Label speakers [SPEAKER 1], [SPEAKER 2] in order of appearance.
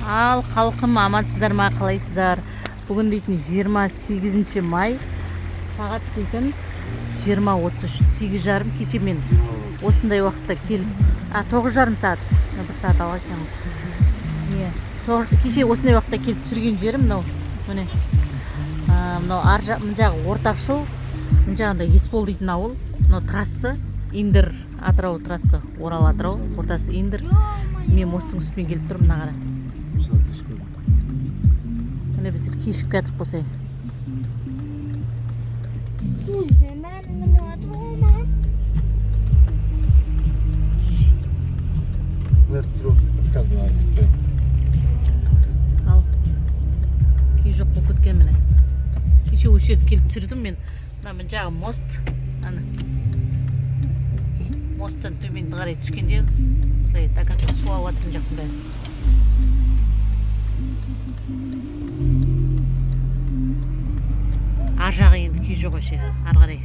[SPEAKER 1] Ал халқым, амансыздар ма, қалайсыздар? Бүгін дейтін 28 май, сағат дейтін 20:33, 8:30. Кеше мен осындай уақытта келіп, 9:30 сағат, бір сағат алға екен. Кеше осындай уақытта келіп түсірген жерім мынау. Міне, мынау мына жағы Ортақшыл, мына жағында Есбол дейтін ауыл. Мынау трасса, Индер Атырау трасса, Орал Атырау, ортасы Индер. Мен мосттың үстімен келіп тұрмын, мына қара. Міне біздер кешіп кетіп қосай. Ал кей жоқ болып кеткен міне. Кеше осы жерді келіп түсірдім мен. Мына жағы мост. Мосттан төмен қарай түскенде осылай до конца су алып жатырмын жақтың бәрі. Ар жағы енді кей жоқ вообще, ары қарай.